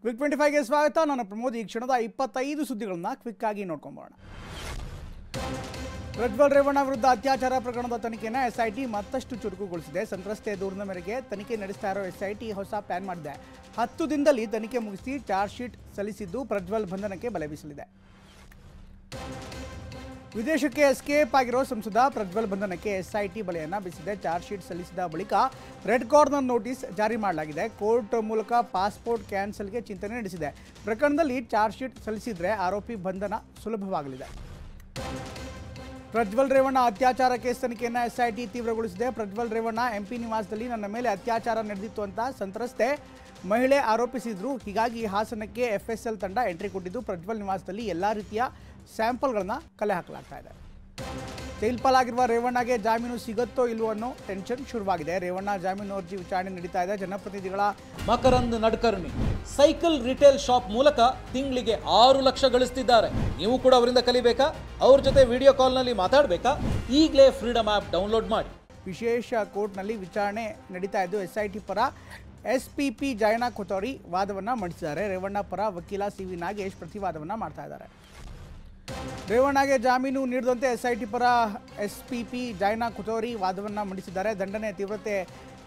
Quick 25ಗೆ ಸ್ವಾಗತ. ನಾನು ಪ್ರಮೋದ್. ಈ ಕ್ಷಣದ 25 ಸುದ್ದಿಗಳನ್ನು ಕ್ವಿಕ್ ಆಗಿ ನೋಡ್ಕೊಂಬೋಣ. ಪ್ರಜ್ವಲ್ ರೇವಣ್ಣ ವಿರುದ್ಧ ಅತ್ಯಾಚಾರ ಪ್ರಕರಣದ ತನಿಖೆಯನ್ನು ಎಸ್ಐಟಿ ಮತ್ತಷ್ಟು ಚುರುಕುಗೊಳಿಸಿದೆ. ಸಂತ್ರಸ್ತೆ ದೂರಿನ ಮೇರೆಗೆ ತನಿಖೆ ನಡೆಸ್ತಾ ಇರೋ ಎಸ್ಐಟಿ ಹೊಸ ಪ್ಲಾನ್ ಮಾಡಿದೆ. 10 ದಿನದಲ್ಲಿ ತನಿಖೆ ಮುಗಿಸಿ ಚಾರ್ಜ್ ಶೀಟ್ ಸಲ್ಲಿಸಿದ್ದು ಪ್ರಜ್ವಲ್ ಬಂಧನಕ್ಕೆ ಬಲೆ ಬೀಸಲಿದೆ. ವಿದೇಶಕ್ಕೆ ಎಸ್ಕೇಪ್ ಆಗಿರೋ ಸಂಸದ ಪ್ರಜ್ವಲ್ ಬಂಧನಕ್ಕೆ ಎಸ್ಐಟಿ ಬಲೆಯನ್ನು ಬೀಸಿದೆ. ಚಾರ್ಜ್ ಶೀಟ್ ಸಲ್ಲಿಸಿದ ಬಳಿಕ ರೆಡ್ ಕಾರ್ನರ್ ನೋಟಿಸ್ ಜಾರಿ ಮಾಡಲಾಗಿದೆ. ಕೋರ್ಟ್ ಮೂಲಕ ಪಾಸ್ಪೋರ್ಟ್ ಕ್ಯಾನ್ಸಲ್ಗೆ ಚಿಂತನೆ ನಡೆಸಿದೆ. ಪ್ರಕರಣದಲ್ಲಿ ಚಾರ್ಜ್ ಶೀಟ್ ಸಲ್ಲಿಸಿದರೆ ಆರೋಪಿ ಬಂಧನ ಸುಲಭವಾಗಲಿದೆ. ಪ್ರಜ್ವಲ್ ರೇವಣ್ಣ ಅತ್ಯಾಚಾರ ಕೇಸ್ ತನಿಖೆಯನ್ನು ಎಸ್ಐಟಿ ತೀವ್ರಗೊಳಿಸಿದೆ. ಪ್ರಜ್ವಲ್ ರೇವಣ್ಣ ಎಂಪಿ ನಿವಾಸದಲ್ಲಿ ನನ್ನ ಮೇಲೆ ಅತ್ಯಾಚಾರ ನಡೆದಿತ್ತು ಅಂತ ಸಂತ್ರಸ್ತೆ ಮಹಿಳೆ ಆರೋಪಿಸಿದ್ರು. ಹೀಗಾಗಿ ಹಾಸನಕ್ಕೆ ಎಫ್ಎಸ್ಎಲ್ ತಂಡ ಎಂಟ್ರಿ ಕೊಟ್ಟಿದ್ದು ಪ್ರಜ್ವಲ್ ನಿವಾಸದಲ್ಲಿ ಎಲ್ಲ ರೀತಿಯ ಸ್ಯಾಂಪಲ್ಗಳನ್ನು ಕಲೆ ಹಾಕಲಾಗ್ತಾ ಇದೆ. ಜೈಲ್ ಪಾಲಾಗಿರುವ ರೇವಣ್ಣಗೆ ಜಾಮೀನು ಸಿಗುತ್ತೋ ಇಲ್ವೋ ಅನ್ನೋ ಟೆನ್ಷನ್ ಶುರುವಾಗಿದೆ. ರೇವಣ್ಣ ಜಾಮೀನು ಅರ್ಜಿ ವಿಚಾರಣೆ ನಡೀತಾ ಇದೆ. ಜನಪ್ರತಿನಿಧಿಗಳ ಮಕರಂದ್ ನಡ್ಕರ್ಣಿ ಸೈಕಲ್ ರಿಟೇಲ್ ಶಾಪ್ ಮೂಲಕ ತಿಂಗಳಿಗೆ 6 ಲಕ್ಷ ಗಳಿಸ್ತಿದ್ದಾರೆ. ನೀವು ಕೂಡ ಅವರಿಂದ ಕಲಿಬೇಕಾ? ಅವ್ರ ಜೊತೆ ವಿಡಿಯೋ ಕಾಲ್ನಲ್ಲಿ ಮಾತಾಡಬೇಕಾ? ಈಗಲೇ ಫ್ರೀಡಮ್ ಆ್ಯಪ್ ಡೌನ್ಲೋಡ್ ಮಾಡಿ. ವಿಶೇಷ ಕೋರ್ಟ್ನಲ್ಲಿ ವಿಚಾರಣೆ ನಡೀತಾ ಇದ್ದು ಎಸ್ಐಟಿ ಪರ ಎಸ್ಪಿಪಿ ಜಯನಾ ಕೊತೋರಿ ವಾದವನ್ನು ಮಂಡಿಸಿದ್ದಾರೆ. ರೇವಣ್ಣ ಪರ ವಕೀಲ ಸಿವಿ ನಾಗೇಶ್ ಪ್ರತಿವಾದವನ್ನು ಮಾಡ್ತಾ ಇದ್ದಾರೆ. ರೇವಣ್ಣಗೆ ಜಾಮೀನು ನೀಡದಂತೆ ಎಸ್ಐಟಿ ಪರ ಎಸ್ಪಿಪಿ ಜಯನಾ ಕೊತೋರಿ ವಾದವನ್ನು ಮಂಡಿಸಿದ್ದಾರೆ. ದಂಡನೆ ತೀವ್ರತೆ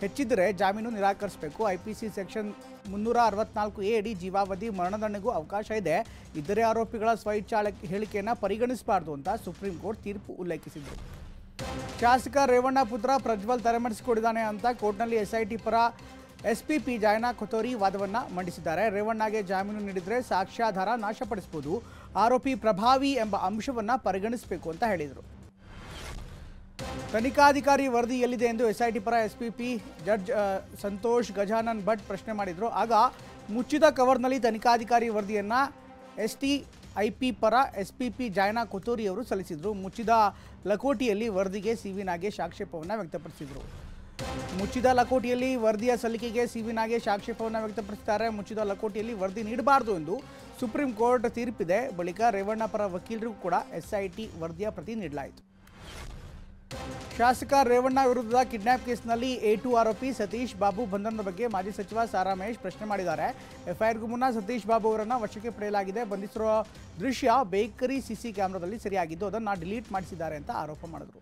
ಹೆಚ್ಚಿದ್ದರೆ ಜಾಮೀನು ನಿರಾಕರಿಸಬೇಕು. ಐಪಿಸಿ ಸೆಕ್ಷನ್ 364A ಅಡಿ ಜೀವಾವಧಿ ಮರಣದಂಡನೆಗೂ ಅವಕಾಶ ಇದೆ. ಇತರೆ ಆರೋಪಿಗಳ ಸ್ವಇಚ್ಛಾ ಹೇಳಿಕೆಯನ್ನು ಪರಿಗಣಿಸಬಾರದು ಅಂತ ಸುಪ್ರೀಂ ಕೋರ್ಟ್ ತೀರ್ಪು ಉಲ್ಲೇಖಿಸಿದರು. ಶಾಸಕ ರೇವಣ್ಣ ಪುತ್ರ ಪ್ರಜ್ವಲ್ ತಲೆಮರೆಸಿಕೊಂಡಿದ್ದಾನೆ ಅಂತ ಕೋರ್ಟ್ನಲ್ಲಿ ಎಸ್ಐಟಿ ಪರ ಎಸ್ಪಿಪಿ ಜಯನಾ ಕೊತೋರಿ ವಾದವನ್ನು ಮಂಡಿಸಿದ್ದಾರೆ. ರೇವಣ್ಣಗೆ ಜಾಮೀನು ನೀಡಿದರೆ ಸಾಕ್ಷ್ಯಾಧಾರ ನಾಶಪಡಿಸಬಹುದು. ಆರೋಪಿ ಪ್ರಭಾವಿ ಎಂಬ ಅಂಶವನ್ನು ಪರಿಗಣಿಸಬೇಕು ಅಂತ ಹೇಳಿದರು. ತನಿಖಾಧಿಕಾರಿ ವರದಿ ಎಲ್ಲಿದೆ ಎಂದು ಎಸ್ಐಟಿ ಪರ ಎಸ್ಪಿಪಿ ಜಡ್ಜ್ ಸಂತೋಷ್ ಗಜಾನನ್ ಭಟ್ ಪ್ರಶ್ನೆ ಮಾಡಿದರು. ಆಗ ಮುಚ್ಚಿದ ಕವರ್ನಲ್ಲಿ ತನಿಖಾಧಿಕಾರಿ ವರದಿಯನ್ನು ಎಸ್ಟಿಐಪಿ ಪರ ಎಸ್ಪಿಪಿ ಜಯನಾ ಕೊತೋರಿ ಅವರು ಸಲ್ಲಿಸಿದರು. ಮುಚ್ಚಿದ ಲಕೋಟಿಯಲ್ಲಿ ವರದಿಗೆ ಸಿವಿ ನಾಗೇಶ್ ಆಕ್ಷೇಪವನ್ನು ವ್ಯಕ್ತಪಡಿಸಿದರು. ಮುಚ್ಚಿದ ಲಕೋಟಿಯಲ್ಲಿ ವರದಿಯ ಸಲ್ಲಿಕೆಗೆ ಸಿವಿ ನಾಗೇಶ್ ಆಕ್ಷೇಪವನ್ನು ವ್ಯಕ್ತಪಡಿಸಿದ್ದಾರೆ. ಮುಚ್ಚಿದ ಲಕೋಟಿಯಲ್ಲಿ ವರದಿ ನೀಡಬಾರದು ಎಂದು ಸುಪ್ರೀಂ ಕೋರ್ಟ್ ತೀರ್ಪಿದೆ. ಬಳಿಕ ರೇವಣ್ಣ ಪರ ವಕೀಲರಿಗೂ ಕೂಡ ಎಸ್ಐಟಿ ವರದಿಯ ಪ್ರತಿ ನೀಡಲಾಯಿತು. ಶಾಸಕ ರೇವಣ್ಣ ವಿರುದ್ಧದ ಕಿಡ್ನಾಪ್ ಕೇಸ್ನಲ್ಲಿ A2 ಆರೋಪಿ ಸತೀಶ್ ಬಾಬು ಬಂಧನದ ಬಗ್ಗೆ ಮಾಜಿ ಸಚಿವ ಸಾರಾ ಮಹೇಶ್ ಪ್ರಶ್ನೆ ಮಾಡಿದ್ದಾರೆ. ಎಫ್ಐಆರ್ಗೂ ಮುನ್ನ ಸತೀಶ್ ಬಾಬು ಅವರನ್ನು ವಶಕ್ಕೆ ಪಡೆಯಲಾಗಿದೆ. ಬಂಧಿಸಿರುವ ದೃಶ್ಯ ಬೇಕರಿ ಸಿಸಿ ಕ್ಯಾಮೆರಾದಲ್ಲಿ ಸರಿಯಾಗಿದ್ದು ಅದನ್ನು ಡಿಲೀಟ್ ಮಾಡಿಸಿದ್ದಾರೆ ಅಂತ ಆರೋಪ ಮಾಡಿದರು.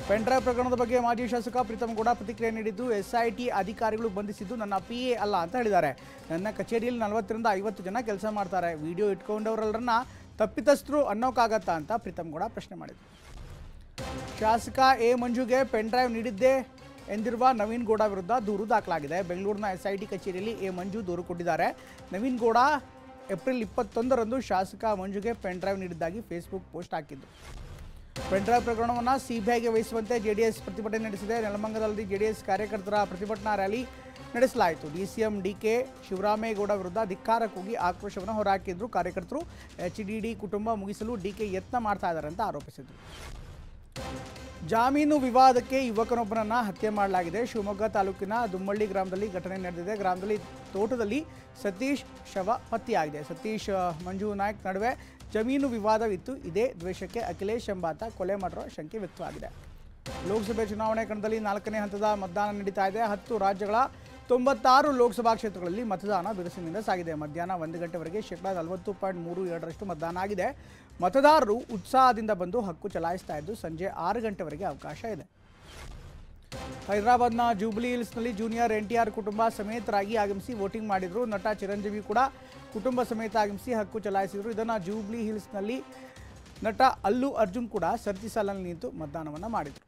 ಪೆನ್ಡ್ರೈವ್ ಪ್ರಕರಣದ ಬಗ್ಗೆ ಮಾಜಿ ಶಾಸಕ ಪ್ರೀತಮ್ ಗೌಡ ಪ್ರತಿಕ್ರಿಯೆ ನೀಡಿದ್ದು, ಎಸ್ಐಟಿ ಅಧಿಕಾರಿಗಳು ಬಂಧಿಸಿದ್ದು ನನ್ನ PA ಅಲ್ಲ ಅಂತ ಹೇಳಿದ್ದಾರೆ. ನನ್ನ ಕಚೇರಿಯಲ್ಲಿ 40 ರಿಂದ 50 ಜನ ಕೆಲಸ ಮಾಡ್ತಾರೆ. ವಿಡಿಯೋ ಇಟ್ಕೊಂಡವರೆಲ್ಲರನ್ನ ತಪ್ಪಿತಸ್ಥರು ಅನ್ನೋಕ್ಕಾಗತ್ತಾ ಅಂತ ಪ್ರೀತಮ್ ಗೌಡ ಪ್ರಶ್ನೆ ಮಾಡಿದರು. ಶಾಸಕ ಎ ಮಂಜುಗೆ ಪೆನ್ಡ್ರೈವ್ ನೀಡಿದ್ದೆ ಎಂದಿರುವ ನವೀನ್ ಗೌಡ ವಿರುದ್ಧ ದೂರು ದಾಖಲಾಗಿದೆ. ಬೆಂಗಳೂರಿನ ಎಸ್ಐಟಿ ಕಚೇರಿಯಲ್ಲಿ ಎ ಮಂಜು ದೂರು ಕೊಟ್ಟಿದ್ದಾರೆ. ನವೀನ್ ಗೌಡ ಏಪ್ರಿಲ್ 21ರಂದು ಶಾಸಕ ಮಂಜುಗೆ ಪೆನ್ಡ್ರೈವ್ ನೀಡಿದ್ದಾಗಿ ಫೇಸ್ಬುಕ್ ಪೋಸ್ಟ್ ಹಾಕಿದ್ದು. ಪೆನ್ಡ್ರೈವ್ ಪ್ರಕರಣವನ್ನು ಸಿಬಿಐಗೆ ವಹಿಸುವಂತೆ ಜೆಡಿಎಸ್ ಪ್ರತಿಭಟನೆ ನಡೆಸಿದೆ. ನೆಲಮಂಗಲದಲ್ಲಿ ಜೆಡಿಎಸ್ ಕಾರ್ಯಕರ್ತರ ಪ್ರತಿಭಟನಾ ರ್ಯಾಲಿ ನಡೆಸಲಾಯಿತು. DCM DK ಶಿವರಾಮೇಗೌಡ ವಿರುದ್ಧ ಧಿಕ್ಕಾರ ಕೂಗಿ ಆಕ್ರೋಶವನ್ನು ಹೊರಹಾಕಿದ್ರು. ಕಾರ್ಯಕರ್ತರು HDD ಕುಟುಂಬ ಮುಗಿಸಲು DK ಯತ್ನ ಮಾಡ್ತಾ ಇದ್ದಾರೆ ಅಂತ ಆರೋಪಿಸಿದರು. ಜಾಮೀನು ವಿವಾದಕ್ಕೆ ಯುವಕನೊಬ್ಬನನ್ನು ಹತ್ಯೆ ಮಾಡಲಾಗಿದೆ. ಶಿವಮೊಗ್ಗ ತಾಲೂಕಿನ ದುಮ್ಮಳ್ಳಿ ಗ್ರಾಮದಲ್ಲಿ ಘಟನೆ ನಡೆದಿದೆ. ಗ್ರಾಮದಲ್ಲಿ ತೋಟದಲ್ಲಿ ಸತೀಶ್ ಶವ ಪತ್ತೆಯಾಗಿದೆ. ಸತೀಶ್ ಮಂಜು ನಾಯ್ಕ್ ನಡುವೆ ಜಮೀನು ವಿವಾದವಿತ್ತು. ಇದೇ ದ್ವೇಷಕ್ಕೆ ಅಖಿಲೇಶ್ ಎಂಬಾತ ಕೊಲೆ ಮಾಡಿರೋ ಶಂಕೆ ವ್ಯಕ್ತವಾಗಿದೆ. ಲೋಕಸಭೆ ಚುನಾವಣೆ ಕಣದಲ್ಲಿ 4ನೇ ಹಂತದ ಮತದಾನ ನಡೀತಾ ಇದೆ. 10 ರಾಜ್ಯಗಳ 96 ಲೋಕಸಭಾ ಕ್ಷೇತ್ರಗಳಲ್ಲಿ ಮತದಾನ ಬಿರುಸಿನಿಂದ ಸಾಗಿದೆ. ಮಧ್ಯಾಹ್ನ 1 ಗಂಟೆವರೆಗೆ 40.32% ಮತದಾನ ಆಗಿದೆ. ಮತದಾರರು ಉತ್ಸಾಹದಿಂದ ಬಂದು ಹಕ್ಕು ಚಲಾಯಿಸ್ತಾ ಇದ್ದು ಸಂಜೆ 6 ಗಂಟೆವರೆಗೆ ಅವಕಾಶ ಇದೆ. ಹೈದರಾಬಾದ್ನ ಜೂಬ್ಲಿ ಹಿಲ್ಸ್ನಲ್ಲಿ ಜೂನಿಯರ್ NTR ಕುಟುಂಬ ಸಮೇತರಾಗಿ ಆಗಮಿಸಿ ವೋಟಿಂಗ್ ಮಾಡಿದರು. ನಟ ಚಿರಂಜೀವಿ ಕೂಡ ಕುಟುಂಬ ಸಮೇತ ಆಗಮಿಸಿ ಹಕ್ಕು ಚಲಾಯಿಸಿದರು. ಇದನ್ನು ಜೂಬ್ಲಿ ಹಿಲ್ಸ್ನಲ್ಲಿ ನಟ ಅಲ್ಲು ಅರ್ಜುನ್ ಕೂಡ ಸರತಿ ಸಾಲಿನಲ್ಲಿ ನಿಂತು ಮತದಾನವನ್ನು ಮಾಡಿದರು.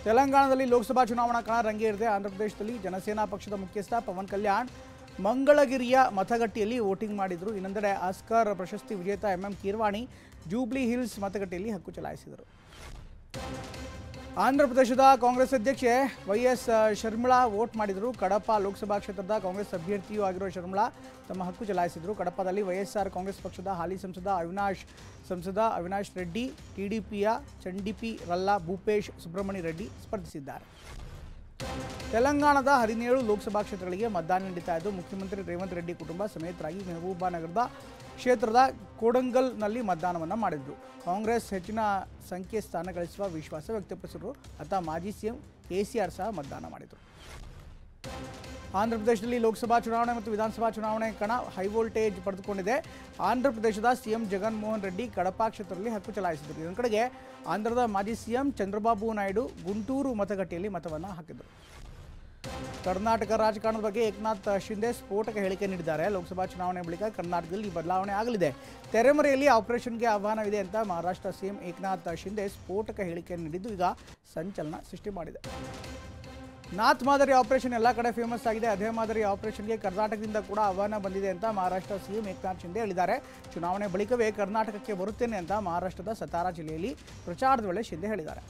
ತೆಲಂಗಾಣದಲ್ಲಿ ಲೋಕಸಭಾ ಚುನಾವಣಾ ಕಣ ರಂಗೇರಿದೆ. ಆಂಧ್ರಪ್ರದೇಶದಲ್ಲಿ ಜನಸೇನಾ ಪಕ್ಷದ ಮುಖ್ಯಸ್ಥ ಪವನ್ ಕಲ್ಯಾಣ್ ಮಂಗಳಗಿರಿಯ ಮತಗಟ್ಟೆಯಲ್ಲಿ ವೋಟಿಂಗ್ ಮಾಡಿದರು. ಇನ್ನೊಂದೆಡೆ ಆಸ್ಕರ್ ಪ್ರಶಸ್ತಿ ವಿಜೇತ MM ಕೀರ್ವಾಣಿ ಜೂಬ್ಲಿ ಹಿಲ್ಸ್ ಮತಗಟ್ಟೆಯಲ್ಲಿ ಹಕ್ಕು ಚಲಾಯಿಸಿದರು. ಆಂಧ್ರಪ್ರದೇಶದ ಕಾಂಗ್ರೆಸ್ ಅಧ್ಯಕ್ಷೆ YS ಶರ್ಮಿಳಾ ವೋಟ್ ಮಾಡಿದರು. ಕಡಪ ಲೋಕಸಭಾ ಕ್ಷೇತ್ರದ ಕಾಂಗ್ರೆಸ್ ಅಭ್ಯರ್ಥಿಯೂ ಆಗಿರುವ ಶರ್ಮಿಳಾ ತಮ್ಮ ಹಕ್ಕು ಚಲಾಯಿಸಿದರು. ಕಡಪದಲ್ಲಿ YSR ಕಾಂಗ್ರೆಸ್ ಪಕ್ಷದ ಹಾಲಿ ಸಂಸದ ಅವಿನಾಶ್ ರೆಡ್ಡಿ, TDPಯ ಚಂಡಿಪಿ ರಲ್ಲ ಭೂಪೇಶ್ ಸುಬ್ರಹ್ಮಣ್ಯ ರೆಡ್ಡಿ ಸ್ಪರ್ಧಿಸಿದ್ದಾರೆ. ತೆಲಂಗಾಣದ 17 ಲೋಕಸಭಾ ಕ್ಷೇತ್ರಗಳಿಗೆ ಮತದಾನ ನಡೀತಾ ಇದ್ದು ಮುಖ್ಯಮಂತ್ರಿ ರೇವಂತ್ ರೆಡ್ಡಿ ಕುಟುಂಬ ಸಮೇತರಾಗಿ ಮೆಹಬೂಬಾನಗರದ ಕ್ಷೇತ್ರದ ಕೋಡಂಗಲ್ನಲ್ಲಿ ಮತದಾನವನ್ನು ಮಾಡಿದರು. ಕಾಂಗ್ರೆಸ್ ಹೆಚ್ಚಿನ ಸಂಖ್ಯೆ ಸ್ಥಾನ ಗಳಿಸುವ ವಿಶ್ವಾಸ ವ್ಯಕ್ತಪಡಿಸಿದರು. ಅತ್ತ ಮಾಜಿ CM KCR ಸಹ ಮತದಾನ ಮಾಡಿದರು. ಆಂಧ್ರ ಪ್ರದೇಶದಲ್ಲಿ ಲೋಕಸಭಾ ಚುನಾವಣೆ ಮತ್ತು ವಿಧಾನಸಭಾ ಚುನಾವಣೆ ಕಣ ಹೈವೋಲ್ಟೇಜ್ ಪಡೆದುಕೊಂಡಿದೆ. ಆಂಧ್ರ ಪ್ರದೇಶದ ಸಿಎಂ ಜಗನ್ ಮೋಹನ್ ರೆಡ್ಡಿ ಕಡಪ ಕ್ಷೇತ್ರದಲ್ಲಿ ಹಕ್ಕು ಚಲಾಯಿಸಿದರು. ಇನ್ನೊಂದು ಕಡೆಗೆ ಆಂಧ್ರದ ಮಾಜಿ ಸಿಎಂ ಚಂದ್ರಬಾಬು ನಾಯ್ಡು ಗುಂಟೂರು ಮತಗಟ್ಟೆಯಲ್ಲಿ ಮತವನ್ನು ಹಾಕಿದರು. ಕರ್ನಾಟಕ ರಾಜಕಾರಣದ ಬಗ್ಗೆ ಏಕನಾಥ್ ಶಿಂದೆ ಸ್ಫೋಟಕ ಹೇಳಿಕೆ ನೀಡಿದ್ದಾರೆ. ಲೋಕಸಭಾ ಚುನಾವಣೆ ಬಳಿಕ ಕರ್ನಾಟಕದಲ್ಲಿ ಬದಲಾವಣೆ ಆಗಲಿದೆ, ತೆರೆಮರೆಯಲ್ಲಿ ಆಪರೇಷನ್ಗೆ ಆಹ್ವಾನವಿದೆ ಅಂತ ಮಹಾರಾಷ್ಟ್ರ ಸಿಎಂ ಏಕನಾಥ್ ಶಿಂದೆ ಸ್ಫೋಟಕ ಹೇಳಿಕೆ ನೀಡಿದ್ದು ಈಗ ಸಂಚಲನ ಸೃಷ್ಟಿ ಮಾಡಿದೆ. ನಾಥ್ ಮಾದರಿ ಆಪರೇಷನ್ ಎಲ್ಲ ಕಡೆ ಫೇಮಸ್ ಆಗಿದೆ, ಅದೇ ಮಾದರಿ ಆಪರೇಷನ್ಗೆ ಕರ್ನಾಟಕದಿಂದ ಕೂಡ ಆಹ್ವಾನ ಬಂದಿದೆ ಅಂತ ಮಹಾರಾಷ್ಟ್ರ ಸಿಎಂ ಏಕನಾಥ್ ಶಿಂದೆ ಹೇಳಿದ್ದಾರೆ. ಚುನಾವಣೆ ಬಳಿಕವೇ ಕರ್ನಾಟಕಕ್ಕೆ ಬರುತ್ತೇನೆ ಅಂತ ಮಹಾರಾಷ್ಟ್ರದ ಸತಾರಾ ಜಿಲ್ಲೆಯಲ್ಲಿ ಪ್ರಚಾರದ ವೇಳೆ ಶಿಂದೆ ಹೇಳಿದ್ದಾರೆ.